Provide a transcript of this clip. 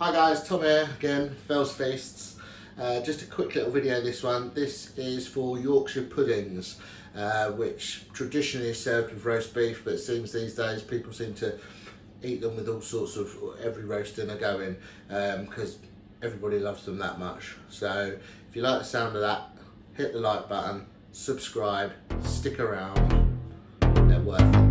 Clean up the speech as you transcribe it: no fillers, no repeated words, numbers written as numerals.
Hi guys, Tom here again, Fells Feasts. Just a quick little video this one. This is for Yorkshire Puddings, which traditionally is served with roast beef, but it seems these days people seem to eat them with all sorts of, every roast dinner going, because everybody loves them that much. So if you like the sound of that, hit the like button, subscribe, stick around, they're worth it.